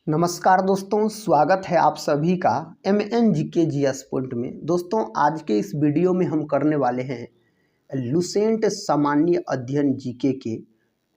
नमस्कार दोस्तों, स्वागत है आप सभी का MNGK GS पॉइंट में। दोस्तों, आज के इस वीडियो में हम करने वाले हैं लुसेंट सामान्य अध्ययन जीके के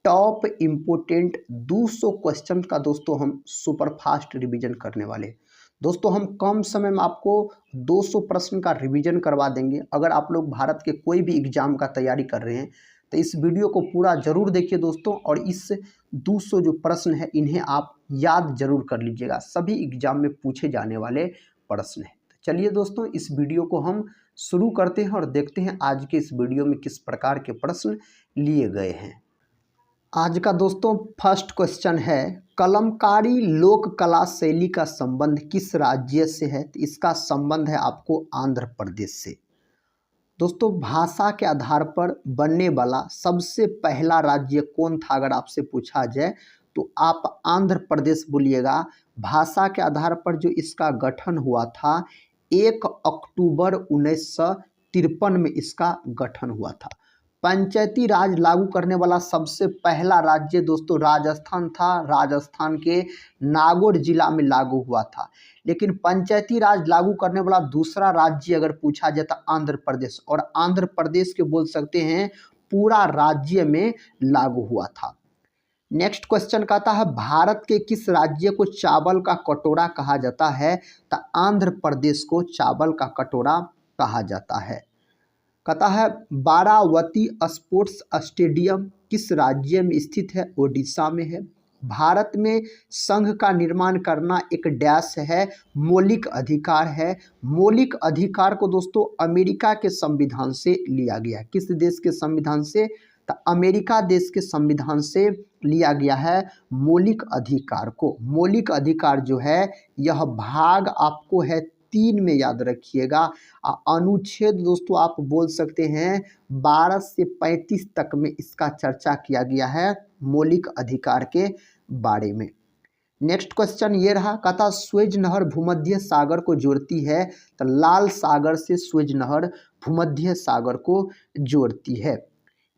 टॉप इम्पोर्टेंट 200 क्वेश्चन का दोस्तों हम सुपर फास्ट रिवीजन करने वाले हैं। दोस्तों, हम कम समय में आपको 200 प्रश्न का रिवीजन करवा देंगे। अगर आप लोग भारत के कोई भी एग्जाम का तैयारी कर रहे हैं तो इस वीडियो को पूरा जरूर देखिए दोस्तों, और इस 200 जो प्रश्न है इन्हें आप याद जरूर कर लीजिएगा। सभी एग्जाम में पूछे जाने वाले प्रश्न है। तो चलिए दोस्तों, इस वीडियो को हम शुरू करते हैं और देखते हैं आज के इस वीडियो में किस प्रकार के प्रश्न लिए गए हैं। आज का दोस्तों फर्स्ट क्वेश्चन है, कलमकारी लोक कला शैली का संबंध किस राज्य से है? तो इसका संबंध है आपको आंध्र प्रदेश से। दोस्तों, भाषा के आधार पर बनने वाला सबसे पहला राज्य कौन था? अगर आपसे पूछा जाए तो आप आंध्र प्रदेश बोलिएगा। भाषा के आधार पर जो इसका गठन हुआ था 1 अक्टूबर 1953 में इसका गठन हुआ था। पंचायती राज लागू करने वाला सबसे पहला राज्य दोस्तों राजस्थान था। राजस्थान के नागौर जिला में लागू हुआ था। लेकिन पंचायती राज लागू करने वाला दूसरा राज्य अगर पूछा जाए तो आंध्र प्रदेश, और आंध्र प्रदेश के बोल सकते हैं पूरा राज्य में लागू हुआ था। नेक्स्ट क्वेश्चन कहता है, भारत के किस राज्य को चावल का कटोरा कहा जाता है? तो आंध्र प्रदेश को चावल का कटोरा कहा जाता है। कहता है, बारावती स्पोर्ट्स स्टेडियम किस राज्य में स्थित है? ओडिशा में है। भारत में संघ का निर्माण करना एक डैश है, मौलिक अधिकार है। मौलिक अधिकार को दोस्तों अमेरिका के संविधान से लिया गया। किस देश के संविधान से? तो अमेरिका देश के संविधान से लिया गया है मौलिक अधिकार को। मौलिक अधिकार जो है यह भाग आपको है 3 में, याद रखिएगा। अनुच्छेद दोस्तों आप बोल सकते हैं 12 से 35 तक में इसका चर्चा किया गया है मौलिक अधिकार के बारे में। नेक्स्ट क्वेश्चन ये रहा, कहता स्वेज नहर भूमध्य सागर को जोड़ती है? तो लाल सागर से स्वेज नहर भूमध्य सागर को जोड़ती है।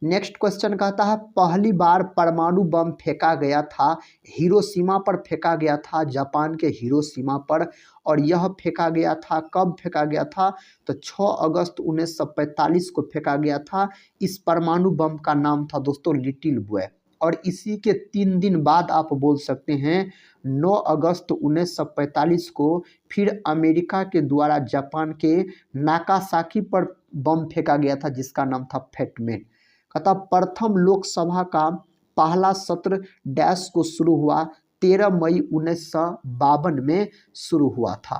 नेक्स्ट क्वेश्चन कहता है, पहली बार परमाणु बम फेंका गया था हिरोशिमा पर फेंका गया था, जापान के हिरोशिमा पर। और यह फेंका गया था कब फेंका गया था? तो 6 अगस्त 1945 को फेंका गया था। इस परमाणु बम का नाम था दोस्तों लिटिल बॉय। और इसी के 3 दिन बाद आप बोल सकते हैं 9 अगस्त 1945 को फिर अमेरिका के द्वारा जापान के नागासाकी पर बम फेंका गया था जिसका नाम था फैटमैन। कहता प्रथम लोकसभा का पहला सत्र डैश को शुरू हुआ? 13 मई 1952 में शुरू हुआ था।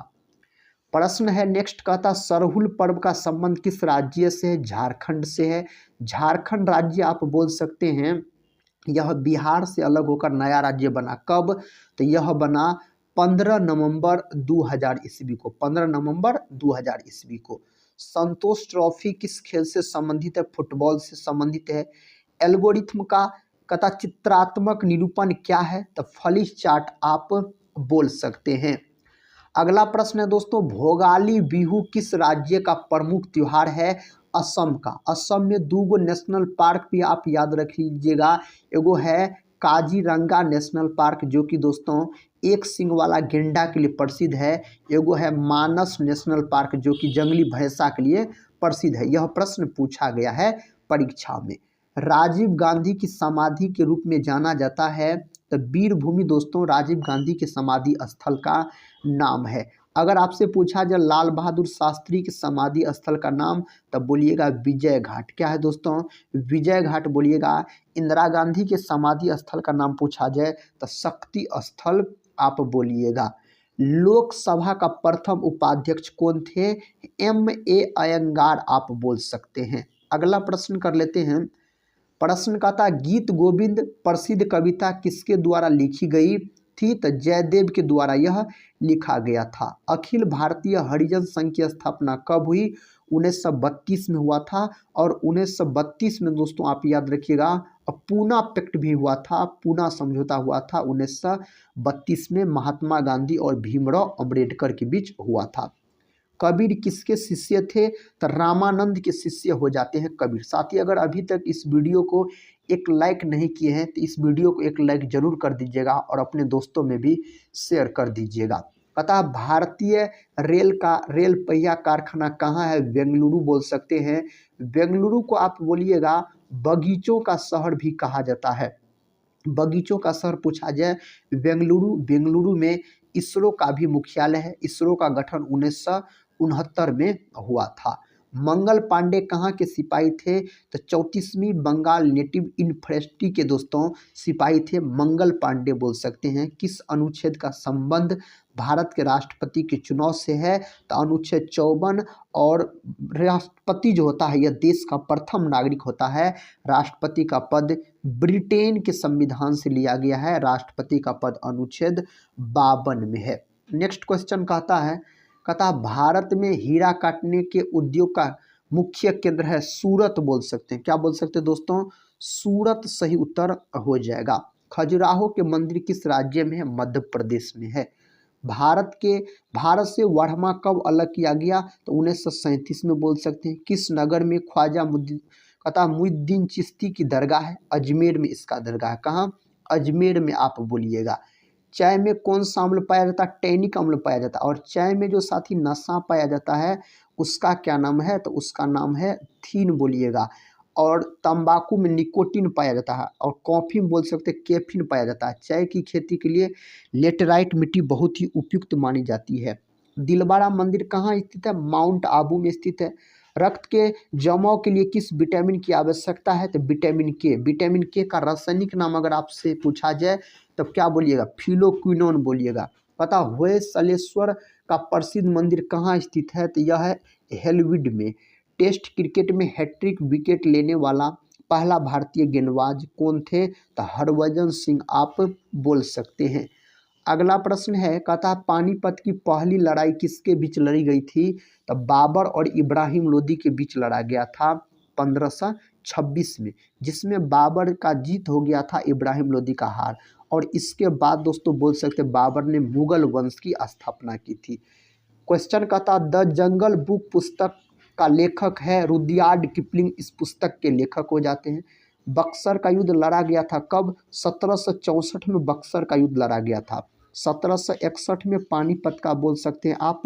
प्रश्न है नेक्स्ट, कहता सरहुल पर्व का संबंध किस राज्य से है? झारखंड से है। झारखंड राज्य आप बोल सकते हैं यह बिहार से अलग होकर नया राज्य बना। कब? तो यह बना 15 नवंबर 2000 ईस्वी को। 15 नवंबर 2000 ईस्वी को। संतोष ट्रॉफी किस खेल से संबंधित है? फुटबॉल से संबंधित है। एल्गोरिथम का कथा चित्रात्मक निरूपण क्या है? तो फलिश चार्ट आप बोल सकते हैं। अगला प्रश्न है दोस्तों, भोगाली बिहू किस राज्य का प्रमुख त्योहार है? असम का। असम में 2 नेशनल पार्क भी आप याद रख लीजिएगा। एगो है काजीरंगा नेशनल पार्क जो कि दोस्तों एक सींग वाला गेंडा के लिए प्रसिद्ध है। एगो है मानस नेशनल पार्क जो कि जंगली भैंसा के लिए प्रसिद्ध है। यह प्रश्न पूछा गया है परीक्षा में। राजीव गांधी की समाधि के रूप में जाना जाता है? तो वीरभूमि दोस्तों राजीव गांधी के समाधि स्थल का नाम है। अगर आपसे पूछा जाए लाल बहादुर शास्त्री के समाधि स्थल का नाम, तब बोलिएगा विजय घाट। क्या है दोस्तों? विजय घाट बोलिएगा। इंदिरा गांधी के समाधि स्थल का नाम पूछा जाए तो शक्ति स्थल आप बोलिएगा। लोकसभा का प्रथम उपाध्यक्ष कौन थे? MA अयंगार आप बोल सकते हैं। अगला प्रश्न कर लेते हैं। प्रश्न का था गीत गोविंद प्रसिद्ध कविता किसके द्वारा लिखी गई थी? तो जयदेव के द्वारा यह लिखा गया था। अखिल भारतीय हरिजन संघ की स्थापना कब हुई? 1932 में हुआ था। और 1932 में दोस्तों आप याद रखिएगा पूना पैक्ट भी हुआ था, पूना समझौता हुआ था 1932 में महात्मा गांधी और भीमराव अंबेडकर के बीच हुआ था। कबीर किसके शिष्य थे? तो रामानंद के शिष्य हो जाते हैं कबीर। साथ ही अगर अभी तक इस वीडियो को एक लाइक नहीं किए हैं तो इस वीडियो को एक लाइक जरूर कर दीजिएगा और अपने दोस्तों में भी शेयर कर दीजिएगा। अतः भारतीय रेल पहिया कारखाना कहाँ है? बेंगलुरु बोल सकते हैं। बेंगलुरु को आप बोलिएगा बगीचों का शहर भी कहा जाता है। बगीचों का शहर पूछा जाए बेंगलुरु में इसरो का भी मुख्यालय है। इसरो का गठन 1969 में हुआ था। मंगल पांडे कहाँ के सिपाही थे? तो 34वीं बंगाल नेटिव इन्फेंट्री के दोस्तों सिपाही थे मंगल पांडे बोल सकते हैं। किस अनुच्छेद का संबंध भारत के राष्ट्रपति के चुनाव से है? तो अनुच्छेद 54। और राष्ट्रपति जो होता है यह देश का प्रथम नागरिक होता है। राष्ट्रपति का पद ब्रिटेन के संविधान से लिया गया है। राष्ट्रपति का पद अनुच्छेद 52 में है। नेक्स्ट क्वेश्चन कहता भारत में हीरा काटने के उद्योग का मुख्य केंद्र है सूरत बोल सकते हैं। क्या बोल सकते हैं दोस्तों? सूरत सही उत्तर हो जाएगा। खजुराहो के मंदिर किस राज्य में है? मध्य प्रदेश में है। भारत से वर्मा कब अलग किया गया? तो 1937 में बोल सकते हैं। किस नगर में ख्वाजा मुइनुद्दीन चिश्ती की दरगाह है? अजमेर में इसका दरगाह है। कहाँ? अजमेर में आप बोलिएगा। चाय में कौन सा अम्ल पाया जाता है? टैनिक अम्ल पाया जाता है। और चाय में जो साथी नशा पाया जाता है उसका क्या नाम है? तो उसका नाम है थीन बोलिएगा। और तंबाकू में निकोटीन पाया जाता है। और कॉफ़ी में बोल सकते हैं कैफीन पाया जाता है। चाय की खेती के लिए लेटेराइट मिट्टी बहुत ही उपयुक्त मानी जाती है। दिलवाड़ा मंदिर कहाँ स्थित है? माउंट आबू में स्थित है। रक्त के जमाव के लिए किस विटामिन की आवश्यकता है? तो विटामिन के। विटामिन के का रासायनिक नाम अगर आपसे पूछा जाए तब क्या बोलिएगा? फिलोक्विनोन बोलिएगा। पता होयसलेश्वर का प्रसिद्ध मंदिर कहाँ स्थित है? तो यह है हेलविड में। टेस्ट क्रिकेट में हैट्रिक विकेट लेने वाला पहला भारतीय गेंदबाज कौन थे? तो हरभजन सिंह आप बोल सकते हैं। अगला प्रश्न है कहता पानीपत की पहली लड़ाई किसके बीच लड़ी गई थी? तो बाबर और इब्राहिम लोदी के बीच लड़ा गया था 1526 में, जिसमें बाबर का जीत हो गया था, इब्राहिम लोदी का हार। और इसके बाद दोस्तों बोल सकते बाबर ने मुगल वंश की स्थापना की थी। क्वेश्चन कहता द जंगल बुक पुस्तक का लेखक है रुडयार्ड किपलिंग। इस पुस्तक के लेखक हो जाते हैं। बक्सर का युद्ध लड़ा गया था कब? 1764 में बक्सर का युद्ध लड़ा गया था। 1761 में पानीपत का बोल सकते हैं आप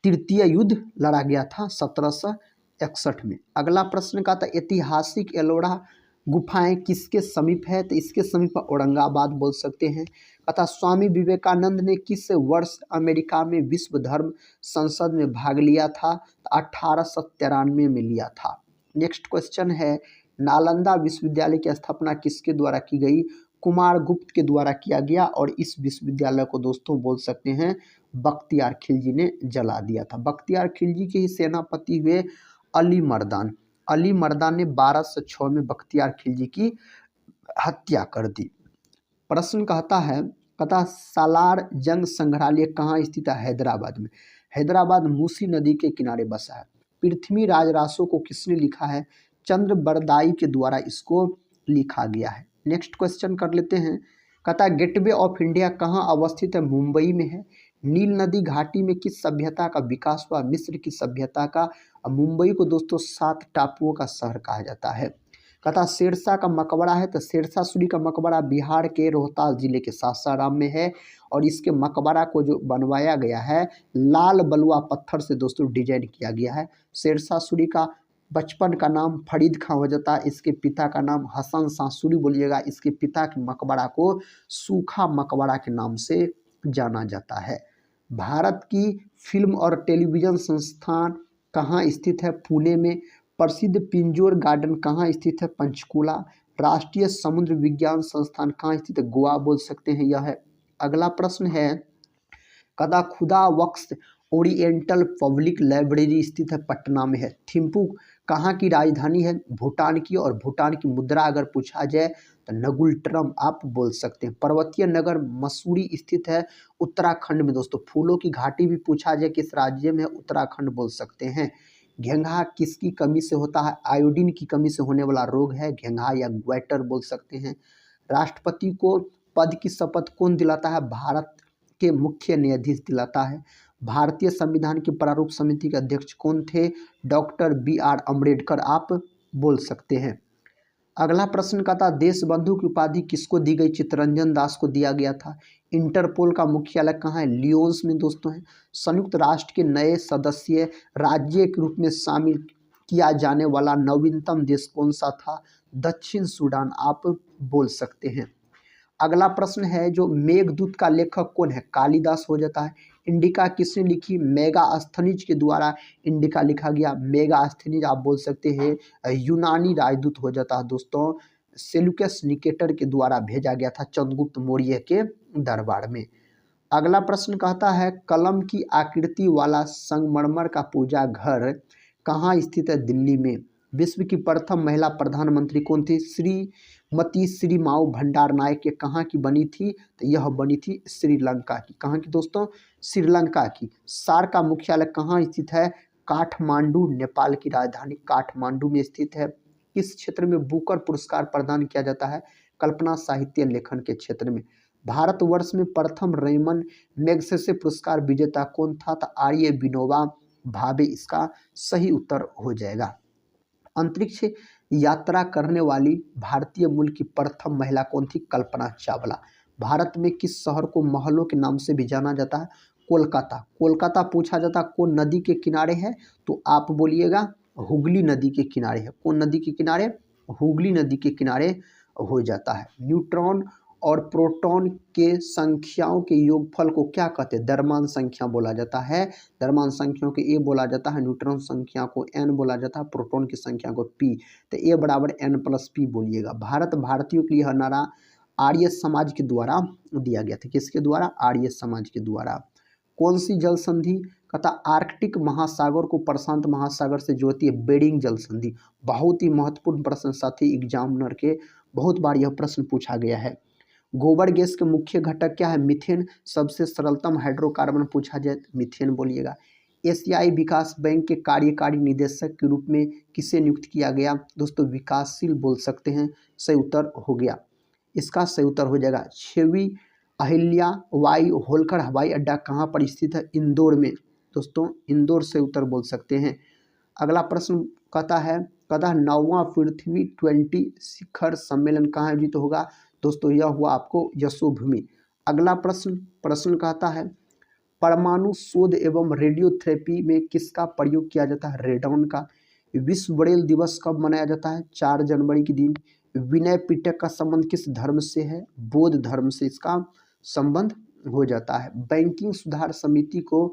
तृतीय युद्ध लड़ा गया था 1761 में। अगला प्रश्न का था ऐतिहासिक एलोरा गुफाएं किसके समीप है? तो इसके समीप औरंगाबाद बोल सकते हैं। अतः स्वामी विवेकानंद ने किस वर्ष अमेरिका में विश्व धर्म संसद में भाग लिया था? तो 1893 में लिया था। नेक्स्ट क्वेश्चन है नालंदा विश्वविद्यालय की स्थापना किसके द्वारा की गई? कुमार गुप्त के द्वारा किया गया। और इस विश्वविद्यालय को दोस्तों बोल सकते हैं बख्तियार खिलजी ने जला दिया था। बख्तियार खिलजी के ही सेनापति हुए अली मर्दान। अली मर्दान ने 1206 में बख्तियार खिलजी की हत्या कर दी। प्रश्न कहता सालार जंग संग्रहालय कहाँ स्थित है? हैदराबाद में। हैदराबाद मूसी नदी के किनारे बसा है। पृथ्वी राजरासो को किसने लिखा है? चंद्र बरदाई के द्वारा इसको लिखा गया है। नेक्स्ट क्वेश्चन कर लेते हैं। कहता गेटवे ऑफ इंडिया कहाँ अवस्थित है? मुंबई में है। नील नदी घाटी में किस सभ्यता का विकास हुआ? मिस्र की सभ्यता का। मुंबई को दोस्तों 7 टापुओं का शहर कहा जाता है। कहता शेरशाह का मकबरा है। तो शेरशाह सूरी का मकबरा बिहार के रोहतास जिले के सासाराम में है। और इसके मकबरा को जो बनवाया गया है लाल बलुआ पत्थर से दोस्तों डिजाइन किया गया है। शेरशाह सूरी का बचपन का नाम फरीद खां हो जाता है। इसके पिता का नाम हसन शाह सूरी बोलिएगा। इसके पिता के मकबरा को सूखा मकबरा के नाम से जाना जाता है। भारत की फिल्म और टेलीविज़न संस्थान कहाँ स्थित है? पुणे में। प्रसिद्ध पिंजौर गार्डन कहाँ स्थित है? पंचकुला। राष्ट्रीय समुद्र विज्ञान संस्थान कहाँ स्थित है? गोवा बोल सकते हैं। यह है। अगला प्रश्न है कदा खुदा बख्श ओरिएंटल पब्लिक लाइब्रेरी स्थित है पटना में है। थिम्पू कहाँ की राजधानी है? भूटान की। और भूटान की मुद्रा अगर पूछा जाए तो नगुल्ट्रम आप बोल सकते हैं। पर्वतीय नगर मसूरी स्थित है उत्तराखंड में दोस्तों। फूलों की घाटी भी पूछा जाए किस राज्य में है? उत्तराखंड बोल सकते हैं। घेंघा किसकी कमी से होता है? आयोडीन की कमी से होने वाला रोग है घेंघा या ग्वाइटर बोल सकते हैं। राष्ट्रपति को पद की शपथ कौन दिलाता है? भारत के मुख्य न्यायाधीश दिलाता है। भारतीय संविधान की प्रारूप समिति के अध्यक्ष कौन थे? डॉक्टर BR अम्बेडकर आप बोल सकते हैं। अगला प्रश्न का था देशबंधु की उपाधि किसको दी गई? चित्तरंजन दास को दिया गया था। इंटरपोल का मुख्यालय कहाँ है? लियोन्स में दोस्तों है। संयुक्त राष्ट्र के नए सदस्य राज्य के रूप में शामिल किया जाने वाला नवीनतम देश कौन सा था? दक्षिण सूडान आप बोल सकते हैं। अगला प्रश्न है जो मेघदूत का लेखक कौन है? कालिदास हो जाता है। इंडिका किसने लिखी? मेगास्थनीज के द्वारा इंडिका लिखा गया। मेगास्थनीज आप बोल सकते हैं यूनानी राजदूत हो जाता है दोस्तों। सेल्यूकस निकेटर के द्वारा भेजा गया था चंद्रगुप्त मौर्य के दरबार में। अगला प्रश्न कहता है कलम की आकृति वाला संगमरमर का पूजा घर कहाँ स्थित है? दिल्ली में। विश्व की प्रथम महिला प्रधानमंत्री कौन थी? श्रीमती श्रीमाऊ भंडारनायक। ये कहाँ की बनी थी? तो यह बनी थी श्रीलंका की। कहाँ की दोस्तों? श्रीलंका की। सार का मुख्यालय कहाँ स्थित है? काठमांडू। नेपाल की राजधानी काठमांडू में स्थित है। किस क्षेत्र में बुकर पुरस्कार प्रदान किया जाता है? कल्पना साहित्य लेखन के क्षेत्र में। भारतवर्ष में प्रथम रेमन मैगसेसे पुरस्कार विजेता कौन था? तो आर्य विनोबा भावे इसका सही उत्तर हो जाएगा। अंतरिक्ष यात्रा करने वाली भारतीय मूल की प्रथम महिला कौन थी? कल्पना चावला। भारत में किस शहर को महलों के नाम से भी जाना जाता है? कोलकाता। कोलकाता पूछा जाता कौन नदी के किनारे है? तो आप बोलिएगा हुगली नदी के किनारे है। कौन नदी के किनारे? हुगली नदी के किनारे हो जाता है। न्यूट्रॉन और प्रोटॉन के संख्याओं के योगफल को क्या कहते हैं? द्रव्यमान संख्या बोला जाता है। द्रव्यमान संख्याओं को ए बोला जाता है, न्यूट्रॉन संख्या को एन बोला जाता है, प्रोटॉन की संख्या को पी। तो ए बराबर n+p बोलिएगा। भारत भारतीयों के लिए नारा आर्य समाज के द्वारा दिया गया था। किसके द्वारा? आर्य समाज के द्वारा। कौन सी जल संधि कहता आर्कटिक महासागर को प्रशांत महासागर से जोड़ती है? बेरिंग जल संधि। बहुत ही महत्वपूर्ण प्रश्न साथी, एग्जामिनर के बहुत बार यह प्रश्न पूछा गया है। गोबर गैस के मुख्य घटक क्या है? मीथेन। सबसे सरलतम हाइड्रोकार्बन पूछा जाए मीथेन बोलिएगा। एशियाई विकास बैंक के कार्यकारी निदेशक के रूप में किसे नियुक्त किया गया? दोस्तों विकासशील बोल सकते हैं। सही उत्तर हो गया। इसका सही उत्तर हो जाएगा 6वीं अहिल्या बाई होलकर हवाई अड्डा कहाँ पर स्थित है? इंदौर में। दोस्तों इंदौर से उत्तर बोल सकते हैं। अगला प्रश्न कहता है कदा 9वां पृथ्वी 20 शिखर सम्मेलन कहाँ आयोजित होगा? दोस्तों यह हुआ आपको यशोभूमि। अगला प्रश्न कहता है परमाणु शोध एवं रेडियोथेरेपी में किसका प्रयोग किया जाता है? रेडॉन का। विश्व ब्रेल दिवस कब मनाया जाता है? 4 जनवरी के दिन। विनय पिटक का संबंध किस धर्म से है? बौद्ध धर्म से इसका संबंध हो जाता है। बैंकिंग सुधार समिति को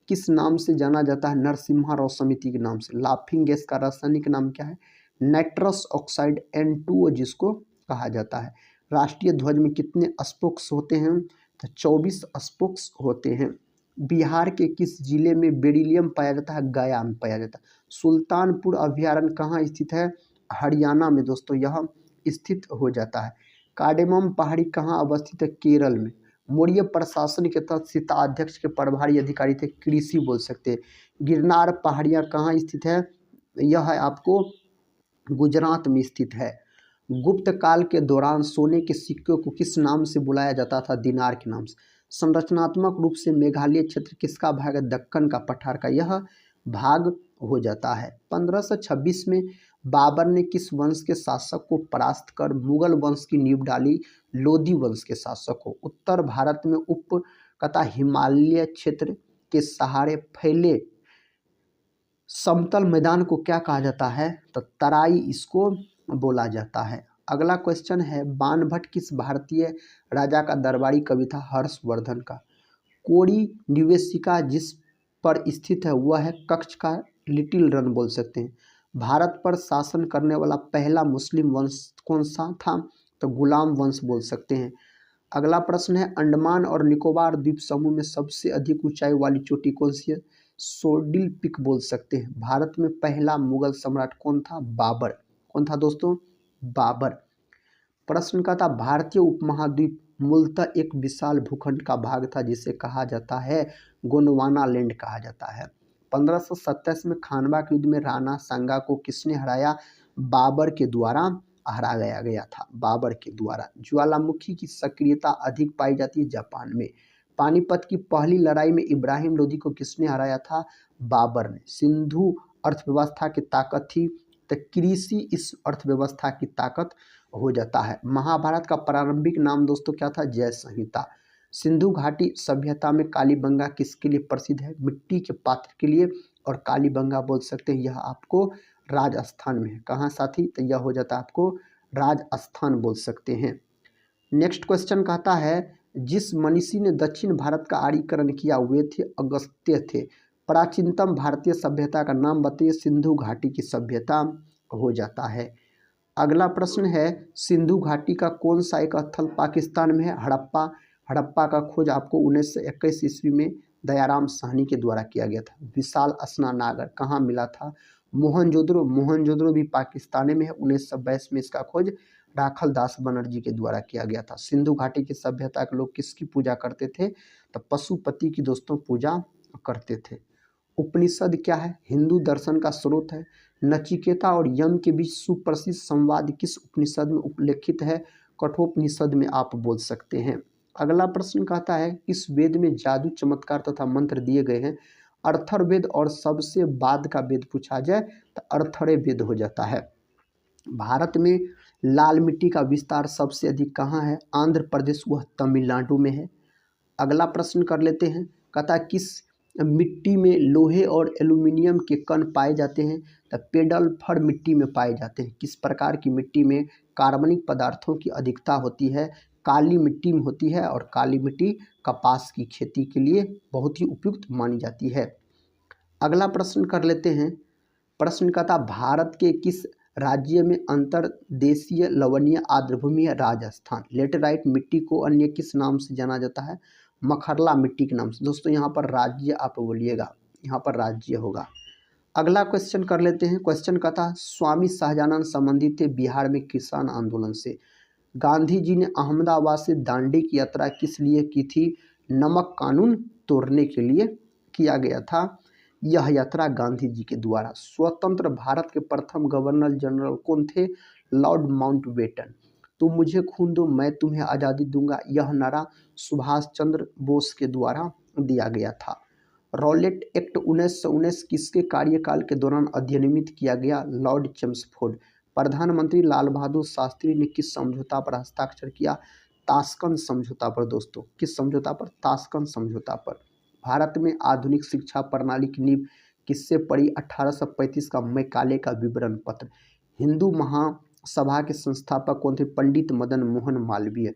किस नाम से जाना जाता है? नरसिम्हा राव समिति के नाम से। लाफिंग गैस का रासायनिक नाम क्या है? नाइट्रस ऑक्साइड N2O जिसको कहा जाता है। राष्ट्रीय ध्वज में कितने स्पोक्स होते हैं? तो 24 स्पोक्स होते हैं। बिहार के किस जिले में बेरिलियम पाया जाता है? गया में पाया जाता है। सुल्तानपुर अभ्यारण्य कहाँ स्थित है? हरियाणा में दोस्तों यह स्थित हो जाता है। कार्डेमम पहाड़ी कहाँ अवस्थित है? केरल में। मौर्य प्रशासन के तहत सीताध्यक्ष के प्रभारी अधिकारी थे? कृषि बोल सकते हैं। गिरनार पहाड़ियाँ कहाँ स्थित है? यह है आपको गुजरात में स्थित है। गुप्त काल के दौरान सोने के सिक्कों को किस नाम से बुलाया जाता था? दिनार के नाम से। संरचनात्मक रूप से मेघालय क्षेत्र किसका भाग है? दक्कन का पठार का यह भाग हो जाता है। 1526 में बाबर ने किस वंश के शासक को परास्त कर मुगल वंश की नींव डाली? लोधी वंश के शासक को। उत्तर भारत में उपकता हिमालय क्षेत्र के सहारे फैले समतल मैदान को क्या कहा जाता है? तो तराई इसको बोला जाता है। अगला क्वेश्चन है बाणभट्ट किस भारतीय राजा का दरबारी कवि था? हर्षवर्धन का। कोरी निवेशिका जिस पर स्थित है वह है कच्छ का लिटिल रन बोल सकते हैं। भारत पर शासन करने वाला पहला मुस्लिम वंश कौन सा था? तो गुलाम वंश बोल सकते हैं। अगला प्रश्न है अंडमान और निकोबार द्वीप समूह में सबसे अधिक ऊंचाई वाली चोटी कौन सी है? सोडिल पिक बोल सकते हैं। भारत में पहला मुगल सम्राट कौन था? बाबर। कौन था दोस्तों? बाबर। प्रश्न का था भारतीय उपमहाद्वीप मूलतः एक विशाल भूखंड का भाग था जिसे कहा जाता है गोंडवाना लैंड कहा जाता है। 1527 में खानवा के युद्ध में राणा सांगा को किसने हराया? बाबर के द्वारा हराया गया था। बाबर के द्वारा। ज्वालामुखी की सक्रियता अधिक पाई जाती है जापान में। पानीपत की पहली लड़ाई में इब्राहिम लोदी को किसने हराया था? बाबर ने। सिंधु अर्थव्यवस्था की ताकत थी, तो कृषि इस अर्थव्यवस्था की ताकत हो जाता है। महाभारत का प्रारंभिक नाम दोस्तों क्या था? जय संहिता। सिंधु घाटी सभ्यता में कालीबंगा किसके लिए प्रसिद्ध है? मिट्टी के पात्र के लिए। और कालीबंगा बोल सकते हैं यह आपको राजस्थान में है। कहाँ साथी? तो यह हो जाता है आपको राजस्थान बोल सकते हैं। नेक्स्ट क्वेश्चन कहता है जिस मनीषी ने दक्षिण भारत का आर्यीकरण किया वे थे अगस्त्य थे। प्राचीनतम भारतीय सभ्यता का नाम बताइए। सिंधु घाटी की सभ्यता हो जाता है। अगला प्रश्न है सिंधु घाटी का कौन सा एक स्थल पाकिस्तान में है? हड़प्पा। हड़प्पा का खोज आपको 1921 ईस्वी में दयाराम साहनी के द्वारा किया गया था। विशाल स्नानागार कहाँ मिला था? मोहनजोदड़ो। मोहनजोदड़ो भी पाकिस्तान में है। 1922 में इसका खोज राखल दास बनर्जी के द्वारा किया गया था। सिंधु घाटी की सभ्यता के लोग किसकी पूजा करते थे? तो पशुपति की दोस्तों पूजा करते थे। उपनिषद क्या है? हिंदू दर्शन का स्रोत है। नचिकेता और यम के बीच सुप्रसिद्ध संवाद किस उपनिषद में उल्लेखित है? कठोपनिषद में आप बोल सकते हैं। अगला प्रश्न कहता है इस वेद में जादू चमत्कार तथा मंत्र दिए गए हैं। अर्थर्वेद और सबसे बाद का वेद पूछा जाए तो अर्थर्व वेद हो जाता है। भारत में लाल मिट्टी का विस्तार सबसे अधिक कहाँ है? आंध्र प्रदेश, वह तमिलनाडु में है। अगला प्रश्न कर लेते हैं। कहता है किस मिट्टी में लोहे और एल्यूमिनियम के कण पाए जाते हैं? तो पेडल फर मिट्टी में पाए जाते हैं। किस प्रकार की मिट्टी में कार्बनिक पदार्थों की अधिकता होती है? काली मिट्टी में होती है। और काली मिट्टी कपास की खेती के लिए बहुत ही उपयुक्त मानी जाती है। अगला प्रश्न कर लेते हैं। प्रश्न कहता भारत के किस राज्य में अंतर्देशीय लवणीय आर्द्रभूमि है? राजस्थान। लेटेराइट मिट्टी को अन्य किस नाम से जाना जाता है? मखरला मिट्टी के नाम से। दोस्तों यहाँ पर राज्य आप बोलिएगा, यहाँ पर राज्य होगा। अगला क्वेश्चन कर लेते हैं। क्वेश्चन कहता है स्वामी शाहजानंद संबंधित थे बिहार में किसान आंदोलन से। गांधी जी ने अहमदाबाद से दांडी की यात्रा किस लिए की थी? नमक कानून तोड़ने के लिए किया गया था यह यात्रा गांधी जी के द्वारा। स्वतंत्र भारत के प्रथम गवर्नर जनरल कौन थे? Lord Mountbatten. तुम मुझे खून दो मैं तुम्हें आज़ादी दूंगा, यह नारा सुभाष चंद्र बोस के द्वारा दिया गया था। रॉलेट एक्ट 1919 किसके कार्यकाल के दौरान अधिनियमित किया गया? Lord Chelmsford. प्रधानमंत्री लाल बहादुर शास्त्री ने किस समझौता पर हस्ताक्षर किया? ताशकंद समझौता पर। दोस्तों किस समझौता पर? ताशकंद समझौता पर। भारत में आधुनिक शिक्षा प्रणाली की नींव किससे पड़ी? 1835 का मैकाले का विवरण पत्र। हिंदू महासभा के संस्थापक कौन थे? पंडित मदन मोहन मालवीय।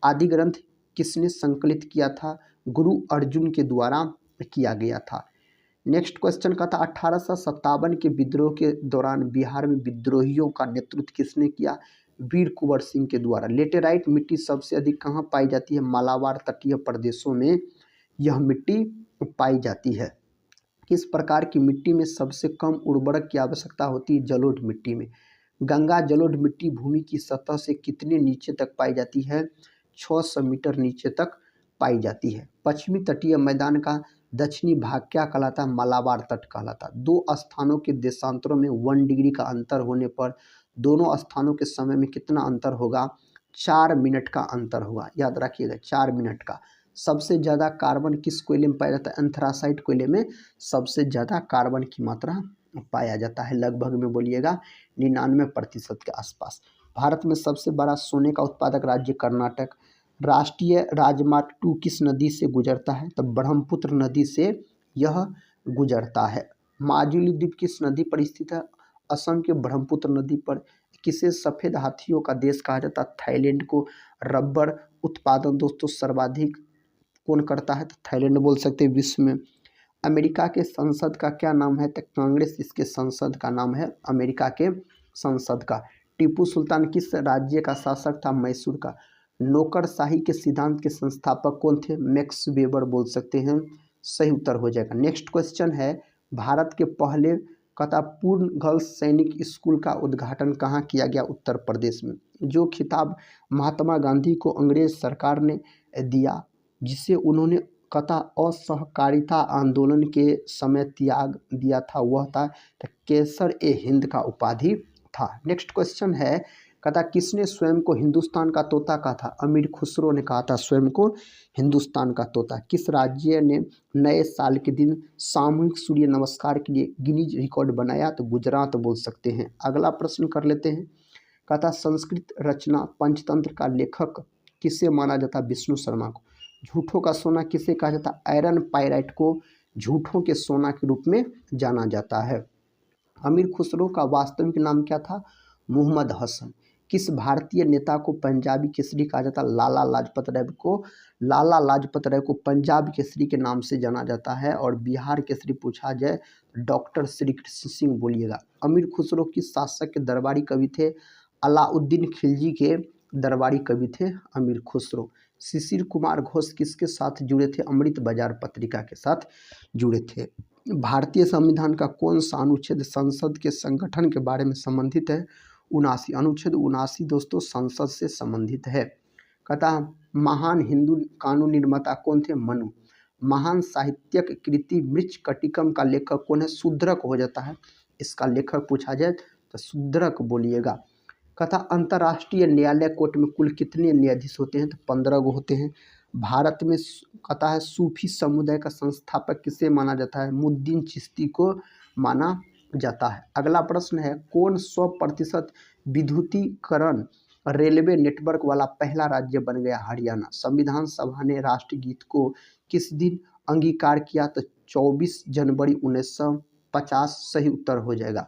आदि ग्रंथ किसने संकलित किया था? गुरु अर्जुन के द्वारा किया गया था। नेक्स्ट क्वेश्चन का था 1857 के विद्रोह के दौरान बिहार में विद्रोहियों का नेतृत्व किसने किया? वीर कुंवर सिंह के द्वारा। लेटेराइट मिट्टी सबसे अधिक कहाँ पाई जाती है? मालाबार तटीय प्रदेशों में यह मिट्टी पाई जाती है। किस प्रकार की मिट्टी में सबसे कम उर्वरक की आवश्यकता होती है? जलोढ़ मिट्टी में। गंगा जलोढ़ मिट्टी भूमि की सतह से कितने नीचे तक पाई जाती है? 600 मीटर नीचे तक पाई जाती है। पश्चिमी तटीय मैदान का दक्षिणी भाग क्या कहलाता है? मालाबार तट कहलाता है। दो स्थानों के देशांतरों में 1 डिग्री का अंतर होने पर दोनों स्थानों के समय में कितना अंतर होगा? 4 मिनट का अंतर होगा। याद रखिएगा 4 मिनट का। सबसे ज़्यादा कार्बन किस कोयले में पाया जाता है? एंथ्रासाइट कोयले में सबसे ज़्यादा कार्बन की मात्रा पाया जाता है। लगभग में बोलिएगा 99% के आसपास। भारत में सबसे बड़ा सोने का उत्पादक राज्य कर्नाटक। राष्ट्रीय राजमार्ग 2 किस नदी से गुजरता है? तो ब्रह्मपुत्र नदी से यह गुजरता है। माजुली द्वीप किस नदी पर स्थित है? असम के ब्रह्मपुत्र नदी पर। किसे सफ़ेद हाथियों का देश कहा जाता है? थाईलैंड को। रबर उत्पादन दोस्तों सर्वाधिक कौन करता है? तो थाईलैंड बोल सकते हैं विश्व में। अमेरिका के संसद का क्या नाम है? तो कांग्रेस इसके संसद का नाम है, अमेरिका के संसद का। टीपू सुल्तान किस राज्य का शासक था? मैसूर का। नौकरशाही के सिद्धांत के संस्थापक कौन थे? मैक्स वेबर बोल सकते हैं, सही उत्तर हो जाएगा। नेक्स्ट क्वेश्चन है भारत के पहले पूर्ण गर्ल्स सैनिक स्कूल का उद्घाटन कहाँ किया गया? उत्तर प्रदेश में। जो खिताब महात्मा गांधी को अंग्रेज सरकार ने दिया जिसे उन्होंने असहकारिता आंदोलन के समय त्याग दिया था वह था केसर ए हिंद का उपाधि था। नेक्स्ट क्वेश्चन है कहता किसने स्वयं को हिंदुस्तान का तोता कहा था? अमीर खुसरो ने कहा था स्वयं को हिंदुस्तान का तोता। किस राज्य ने नए साल के दिन सामूहिक सूर्य नमस्कार के लिए गिनीज रिकॉर्ड बनाया? तो गुजरात बोल सकते हैं। अगला प्रश्न कर लेते हैं। कहता संस्कृत रचना पंचतंत्र का लेखक किसे माना जाता? विष्णु शर्मा को। झूठों का सोना किसे कहा जाता? आयरन पाइराइट को झूठों के सोना के रूप में जाना जाता है। अमीर खुसरो का वास्तविक नाम क्या था? मोहम्मद हसन। किस भारतीय नेता को पंजाबी केसरी कहा जाता? लाला लाजपत राय को। लाला लाजपत राय को पंजाब केसरी के नाम से जाना जाता है। और बिहार केसरी पूछा जाए डॉक्टर श्री कृष्ण सिंह बोलिएगा। अमीर खुसरो किस शासक के दरबारी कवि थे? अलाउद्दीन खिलजी के दरबारी कवि थे अमीर खुसरो। शिशिर कुमार घोष किसके साथ जुड़े थे? अमृत बाजार पत्रिका के साथ जुड़े थे। भारतीय संविधान का कौन सा अनुच्छेद संसद के संगठन के बारे में संबंधित है? 79। अनुच्छेद 79 दोस्तों संसद से संबंधित है। कहता महान हिंदू कानून निर्माता कौन थे? मनु। महान साहित्यिक कृति मृच्छकटिकम का लेखक कौन है? शूद्रक हो जाता है इसका लेखक पूछा जाए तो शूद्रक बोलिएगा। कहता अंतर्राष्ट्रीय न्यायालय कोर्ट में कुल कितने न्यायाधीश होते हैं? तो 15 गो होते हैं। भारत में कहता है सूफी समुदाय का संस्थापक किसे माना जाता है? मुद्दीन चिश्ती को माना जाता है। अगला प्रश्न है कौन 100% विद्युतीकरण रेलवे नेटवर्क वाला पहला राज्य बन गया? हरियाणा। संविधान सभा ने राष्ट्रगीत को किस दिन अंगीकार किया? तो 24 जनवरी 1950 सही उत्तर हो जाएगा।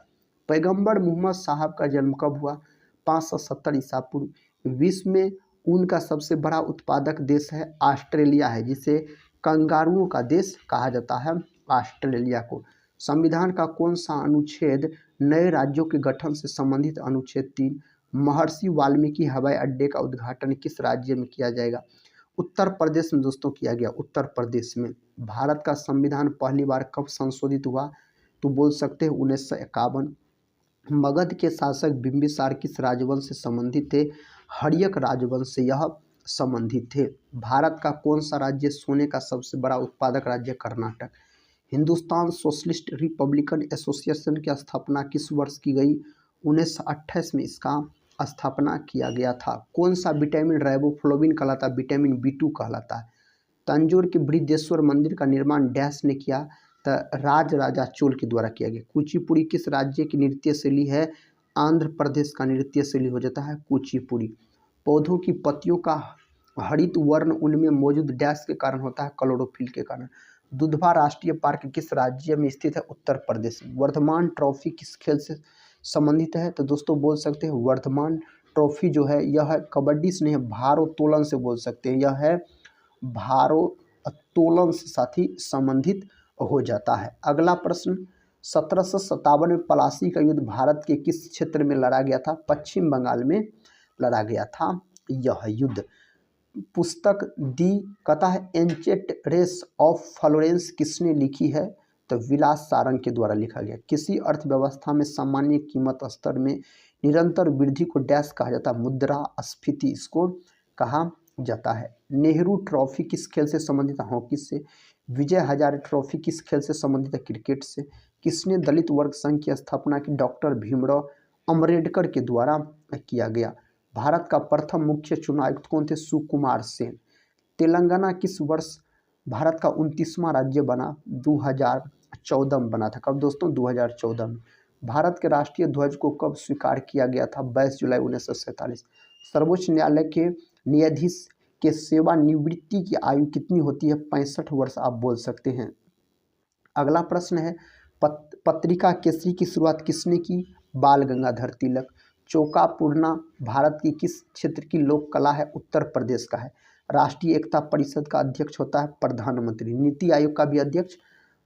पैगंबर मोहम्मद साहब का जन्म कब हुआ? 570 ईसा पूर्व। विश्व में ऊन का सबसे बड़ा उत्पादक देश है ऑस्ट्रेलिया है, जिसे कंगारुओं का देश कहा जाता है ऑस्ट्रेलिया को। संविधान का कौन सा अनुच्छेद नए राज्यों के गठन से संबंधित? अनुच्छेद 3। महर्षि वाल्मीकि हवाई अड्डे का उद्घाटन किस राज्य में किया जाएगा? उत्तर प्रदेश में दोस्तों किया गया, उत्तर प्रदेश में। भारत का संविधान पहली बार कब संशोधित हुआ? तो बोल सकते हैं 1951। मगध के शासक बिंबिसार किस राजवंश से संबंधित थे? हर्यक राजवंश से यह संबंधित थे। भारत का कौन सा राज्य सोने का सबसे बड़ा उत्पादक राज्य? Karnataka. Hindustan socialist Republican association की स्थापना किस वर्ष की गई? 1928 में इसका स्थापना किया गया था। कौन सा विटामिन राइबोफ्लोविन कहलाता है? विटामिन B2 कहलाता है। तंजौर के बृहदेश्वर मंदिर का निर्माण डैश ने किया? तो राज राजा चोल के द्वारा किया गया। कुचिपुड़ी किस राज्य की नृत्य शैली है? आंध्र प्रदेश का नृत्य शैली हो जाता है कुचिपुड़ी। पौधों की पत्तियों का हरित वर्ण उनमें मौजूद डैश के कारण होता है? क्लोरोफिल के कारण। दुधवा राष्ट्रीय पार्क किस राज्य में स्थित है? उत्तर प्रदेश में। वर्धमान ट्रॉफी किस खेल से संबंधित है? तो दोस्तों बोल सकते हैं वर्धमान ट्रॉफी जो है यह कबड्डी से नहीं है, भारोत्तोलन से बोल सकते हैं। यह है भारोत्तोलन से साथ ही संबंधित हो जाता है। अगला प्रश्न 1757 में पलासी का युद्ध भारत के किस क्षेत्र में लड़ा गया था? पश्चिम बंगाल में लड़ा गया था यह युद्ध। पुस्तक दी कहता है एंचेंट रेस ऑफ फ्लोरेंस किसने लिखी है? तो विलास सारंग के द्वारा लिखा गया। किसी अर्थव्यवस्था में सामान्य कीमत स्तर में निरंतर वृद्धि को डैश कहा जाता है? मुद्रास्फीति इसको कहा जाता है। नेहरू ट्रॉफी किस खेल से संबंधित है? हॉकी से। विजय हजारे ट्रॉफी किस खेल से संबंधित है? क्रिकेट से। किसने दलित वर्ग संघ की स्थापना की? डॉक्टर भीमराव अम्बेडकर के द्वारा किया गया। भारत का प्रथम मुख्य चुनाव आयुक्त कौन थे? सुकुमार सेन। तेलंगाना किस वर्ष भारत का 29वां राज्य बना? 2014 में बना था। कब दोस्तों? 2014 में। भारत के राष्ट्रीय ध्वज को कब स्वीकार किया गया था? 22 जुलाई 1947। सर्वोच्च न्यायालय के न्यायाधीश के सेवानिवृत्ति की आयु कितनी होती है? 65 वर्ष आप बोल सकते हैं। अगला प्रश्न है पत्रिका केसरी की शुरुआत किसने की? बाल गंगाधर तिलक। चौका पूर्णा भारत की किस क्षेत्र की लोक कला है? उत्तर प्रदेश का है। राष्ट्रीय एकता परिषद का अध्यक्ष होता है प्रधानमंत्री। नीति आयोग का भी अध्यक्ष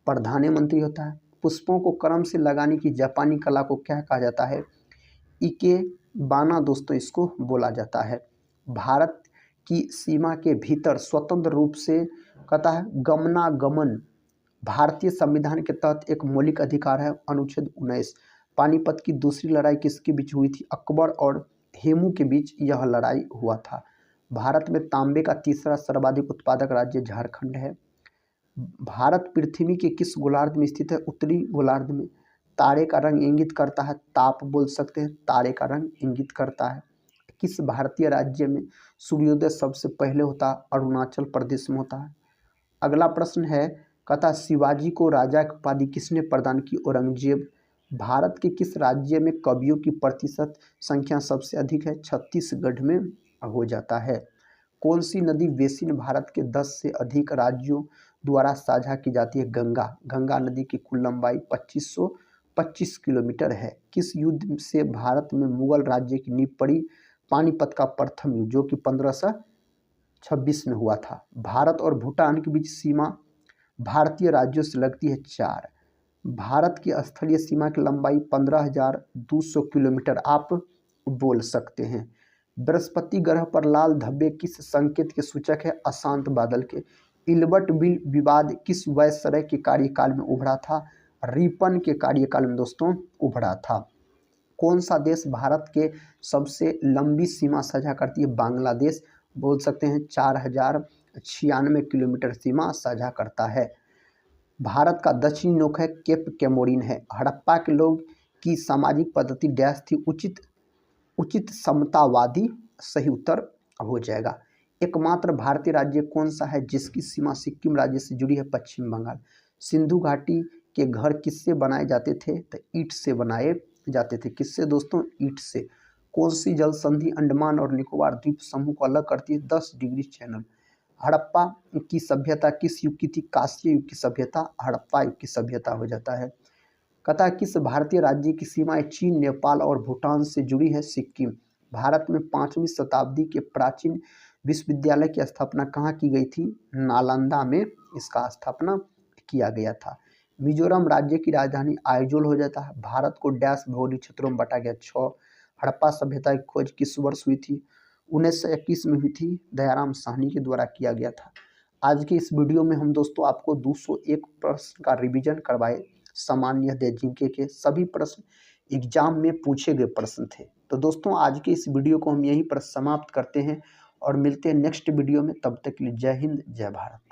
प्रधानमंत्री होता है। पुष्पों को क्रम से लगाने की जापानी कला को क्या कहा जाता है? इकेबाना दोस्तों इसको बोला जाता है। भारत की सीमा के भीतर स्वतंत्र रूप से कहता है गमनागमन भारतीय संविधान के तहत एक मौलिक अधिकार है। अनुच्छेद 19। पानीपत की दूसरी लड़ाई किसके बीच हुई थी? अकबर और हेमू के बीच यह लड़ाई हुआ था। भारत में तांबे का तीसरा सर्वाधिक उत्पादक राज्य झारखंड है। भारत पृथ्वी के किस गोलार्ध में स्थित है? उत्तरी गोलार्ध में। तारे का रंग इंगित करता है ताप बोल सकते हैं, तारे का रंग इंगित करता है। किस भारतीय राज्य में सूर्योदय सबसे पहले होता है? अरुणाचल प्रदेश में होता है। अगला प्रश्न है, कथा शिवाजी को राजा की उपाधि किसने प्रदान की? औरंगजेब। भारत के किस राज्य में कवियों की प्रतिशत संख्या सबसे अधिक है? छत्तीसगढ़ में हो जाता है। कौन सी नदी बेसिन भारत के 10 से अधिक राज्यों द्वारा साझा की जाती है? गंगा। गंगा नदी की कुल लंबाई 2525 किलोमीटर है। किस युद्ध से भारत में मुगल राज्य की नींव पड़ी? पानीपत का प्रथम युद्ध, जो कि 1526 में हुआ था। भारत और भूटान के बीच सीमा भारतीय राज्यों से लगती है 4। भारत की स्थलीय सीमा की लंबाई 15,200 किलोमीटर आप बोल सकते हैं। बृहस्पति ग्रह पर लाल धब्बे किस संकेत के सूचक है? अशांत बादल के। इल्बर्ट बिल विवाद किस वायसराय के कार्यकाल में उभरा था? रिपन के कार्यकाल में दोस्तों उभरा था। कौन सा देश भारत के सबसे लंबी सीमा साझा करती है? बांग्लादेश। बोल सकते हैं 4096 किलोमीटर सीमा साझा करता है। भारत का दक्षिणी नोक है केप कैमोरिन है। हड़प्पा के लोग की सामाजिक पद्धति डैश थी? उचित समतावादी सही उत्तर हो जाएगा। एकमात्र भारतीय राज्य कौन सा है जिसकी सीमा सिक्किम राज्य से जुड़ी है? पश्चिम बंगाल। सिंधु घाटी के घर किससे बनाए जाते थे? तो ईंट से बनाए जाते थे। किससे दोस्तों? ईंट से। कौन सी जल संधि अंडमान और निकोबार द्वीप समूह को अलग करती है? 10 डिग्री चैनल। हड़प्पा की सभ्यता किस युग की थी? कांस्य युग की सभ्यता हड़प्पा युग की सभ्यता हो जाता है। कथा किस भारतीय राज्य की सीमाएं चीन, नेपाल और भूटान से जुड़ी है? सिक्किम। भारत में 5वीं शताब्दी के प्राचीन विश्वविद्यालय की स्थापना कहाँ की गई थी? नालंदा में इसका स्थापना किया गया था। मिजोरम राज्य की राजधानी आइजोल हो जाता है। भारत को डैश भौगोलिक क्षेत्रों में बांटा गया? 6। हड़प्पा सभ्यता की खोज किस वर्ष हुई थी? 1921 में हुई थी। दयाराम साहनी के द्वारा किया गया था। आज के इस वीडियो में हम दोस्तों आपको 201 प्रश्न का रिवीजन करवाए। सामान्य जीके के सभी प्रश्न एग्जाम में पूछे गए प्रश्न थे। तो दोस्तों आज के इस वीडियो को हम यहीं पर समाप्त करते हैं और मिलते हैं नेक्स्ट वीडियो में। तब तक के लिए जय हिंद, जय भारत।